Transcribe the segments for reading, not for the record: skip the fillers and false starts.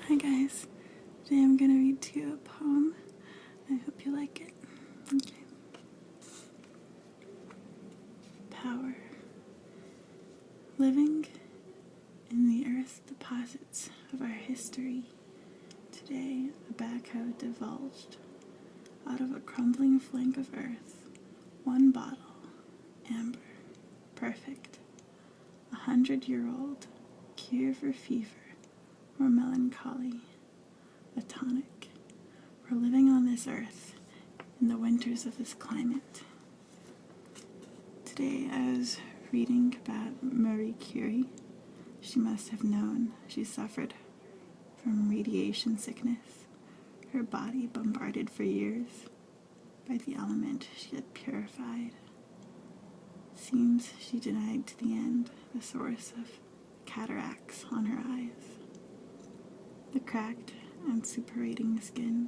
Hi guys, today I'm going to read to you a poem. I hope you like it. Okay. Power. Living in the earth deposits of our history, today a backhoe divulged out of a crumbling flank of earth, one bottle, amber, perfect, 100-year-old, cure for fever or melancholy, a tonic. We're living on this earth in the winters of this climate. Today I was reading about Marie Curie. She must have known she suffered from radiation sickness, her body bombarded for years by the element she had purified. Seems she denied to the end the source of cataracts on her eyes. The cracked and suppurating skin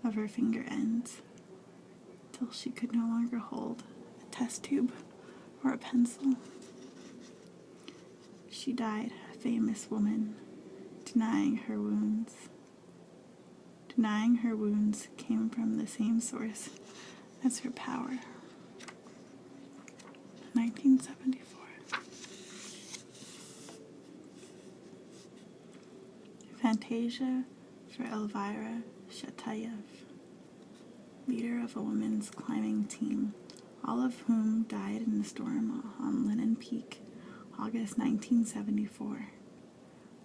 of her finger ends, till she could no longer hold a test tube or a pencil. She died a famous woman, denying her wounds. Denying her wounds came from the same source as her power. 1974. Fantasia for Elvira Shatayev, leader of a women's climbing team, all of whom died in a storm on Linen Peak, August 1974.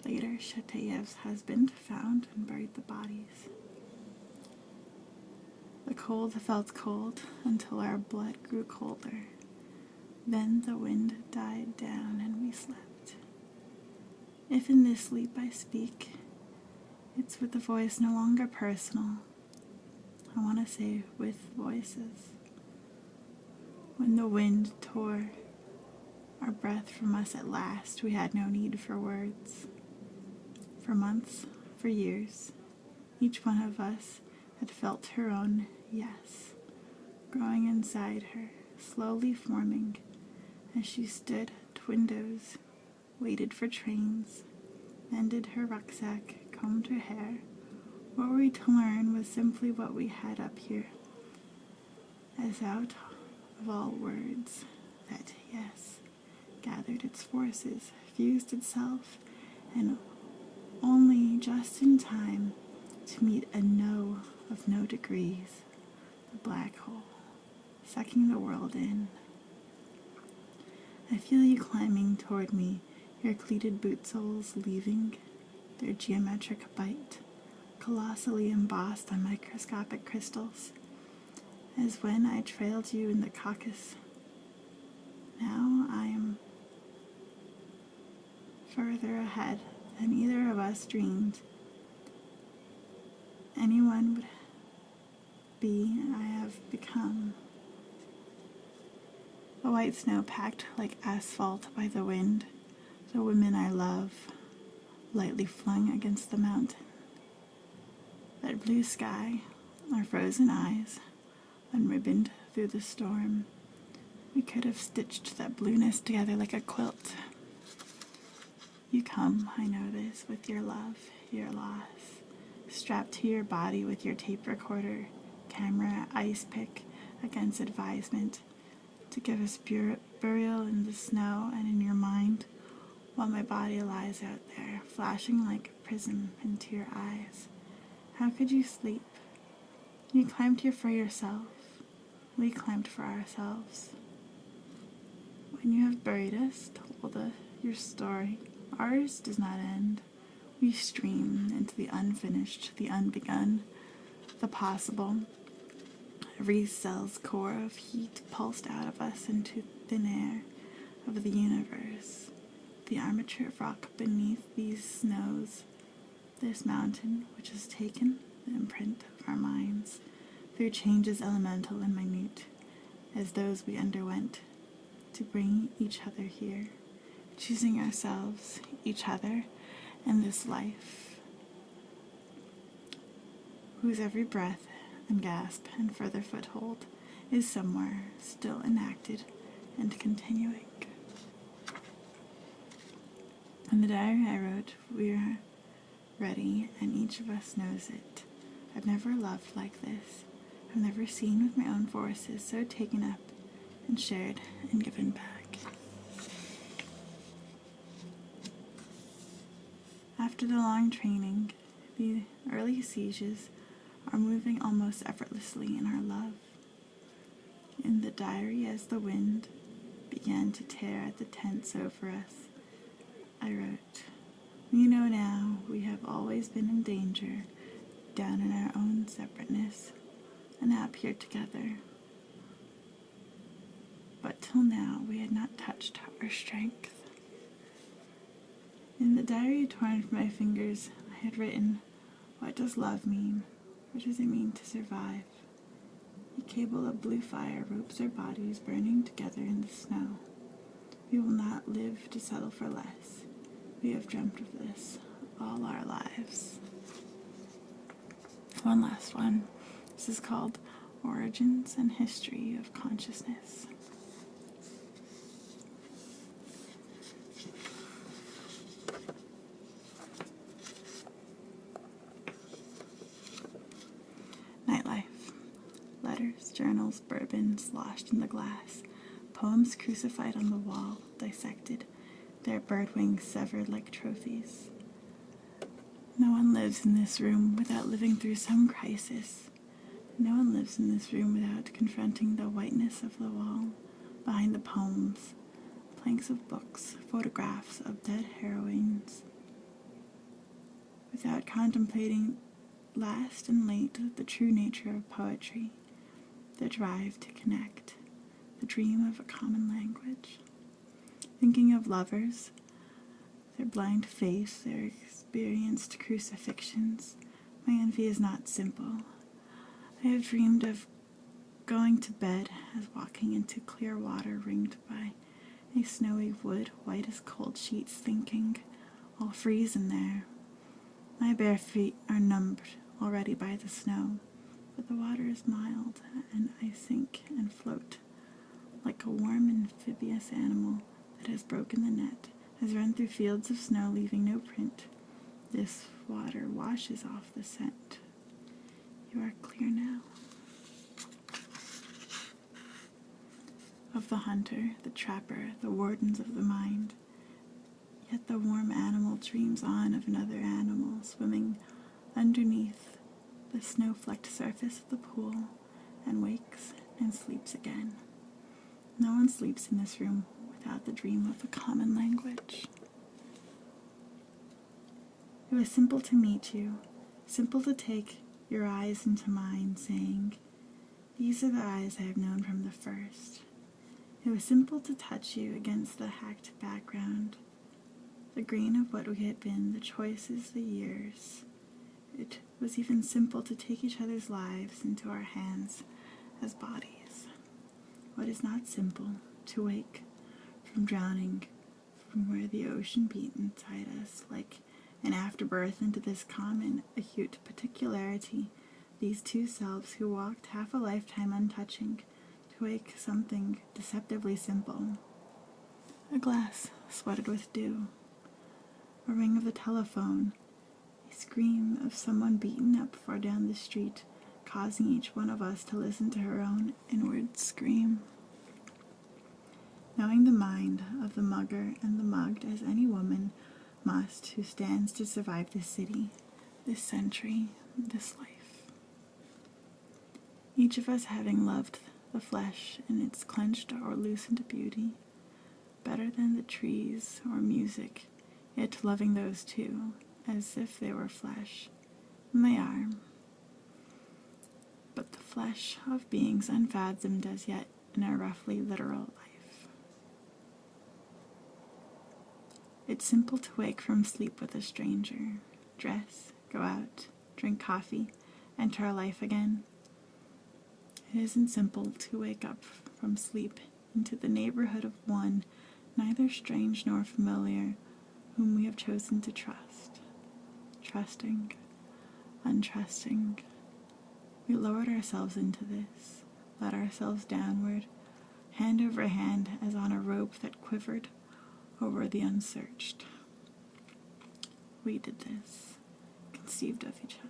Later, Shatayev's husband found and buried the bodies. The cold felt cold until our blood grew colder. Then the wind died down and we slept. If in this sleep I speak, it's with a voice no longer personal. I want to say with voices. When the wind tore our breath from us at last, we had no need for words. For months, for years, each one of us had felt her own yes, growing inside her, slowly forming, as she stood at windows, waited for trains, mended her rucksack, combed her hair. What were we to learn was simply what we had up here, as out of all words, that yes gathered its forces, fused itself, and only just in time to meet a no of no degrees, the black hole, sucking the world in. I feel you climbing toward me, your cleated boot soles leaving their geometric bite, colossally embossed on microscopic crystals, as when I trailed you in the Caucasus. Now I am further ahead than either of us dreamed anyone would be. I have become the white snow packed like asphalt by the wind, the women I love, lightly flung against the mountain. That blue sky, our frozen eyes, unribboned through the storm. We could have stitched that blueness together like a quilt. You come, I know this, with your love, your loss, strapped to your body with your tape recorder, camera, ice pick against advisement, to give us burial in the snow and in your mind, while my body lies out there, flashing like a prism into your eyes. How could you sleep? You climbed here for yourself. We climbed for ourselves. When you have buried us, told us your story, ours does not end. We stream into the unfinished, the unbegun, the possible. Every cell's core of heat pulsed out of us into thin air of the universe. The armature of rock beneath these snows, this mountain which has taken the imprint of our minds through changes elemental and minute as those we underwent to bring each other here, choosing ourselves, each other, and this life, whose every breath and gasp and further foothold is somewhere still enacted and continuing. In the diary I wrote, we're ready, and each of us knows it. I've never loved like this. I've never seen with my own forces so taken up and shared and given back. After the long training, the early sieges are moving almost effortlessly in our love. In the diary, as the wind began to tear at the tents over us, I wrote, "We know now we have always been in danger, down in our own separateness, and up here together. But till now we had not touched our strength." In the diary torn from my fingers, I had written, "What does love mean? What does it mean to survive? A cable of blue fire ropes our bodies burning together in the snow. We will not live to settle for less. We have dreamt of this all our lives." One last one. This is called Origins and History of Consciousness. Nightlife. Letters, journals, bourbon sloshed in the glass, poems crucified on the wall, dissected, their bird wings severed like trophies. No one lives in this room without living through some crisis. No one lives in this room without confronting the whiteness of the wall, behind the poems, planks of books, photographs of dead heroines, without contemplating last and late the true nature of poetry, the drive to connect, the dream of a common language. Thinking of lovers, their blind faith, their experienced crucifixions, my envy is not simple. I have dreamed of going to bed as walking into clear water ringed by a snowy wood, white as cold sheets, thinking, "I'll freeze in there." My bare feet are numbed already by the snow, but the water is mild, and I sink and float like a warm amphibious animal that has broken the net, has run through fields of snow, leaving no print. This water washes off the scent. You are clear now. Of the hunter, the trapper, the wardens of the mind. Yet the warm animal dreams on of another animal swimming underneath the snow-flecked surface of the pool, and wakes and sleeps again. No one sleeps in this room without the dream of a common language. It was simple to meet you, simple to take your eyes into mine, saying, "These are the eyes I have known from the first." It was simple to touch you against the hacked background, the grain of what we had been, the choices, the years. It was even simple to take each other's lives into our hands as bodies. What is not simple, to wake from drowning, from where the ocean beat inside us, like an afterbirth into this common, acute particularity, these two selves who walked half a lifetime untouching, to wake something deceptively simple. A glass sweated with dew, a ring of the telephone, a scream of someone beaten up far down the street, causing each one of us to listen to her own inward scream. Knowing the mind of the mugger and the mugged as any woman must who stands to survive this city, this century, this life. Each of us having loved the flesh in its clenched or loosened beauty, better than the trees or music, yet loving those too, as if they were flesh, and they are. But the flesh of beings unfathomed as yet in our roughly literal life. It's simple to wake from sleep with a stranger, dress, go out, drink coffee, enter our life again. It isn't simple to wake up from sleep into the neighborhood of one, neither strange nor familiar, whom we have chosen to trust. Trusting, untrusting. We lowered ourselves into this, let ourselves downward, hand over hand as on a rope that quivered, over the unsearched. We did this. conceived of each other.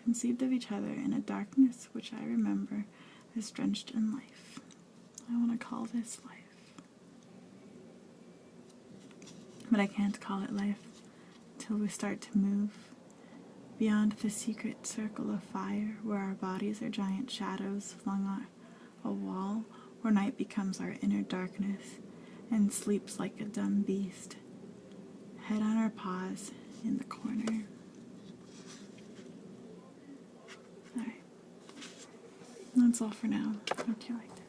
Conceived of each other in a darkness which I remember as drenched in life. I want to call this life. But I can't call it life till we start to move beyond the secret circle of fire where our bodies are giant shadows flung on a wall, where night becomes our inner darkness and sleeps like a dumb beast, head on our paws in the corner. Alright, that's all for now. Hope you liked it.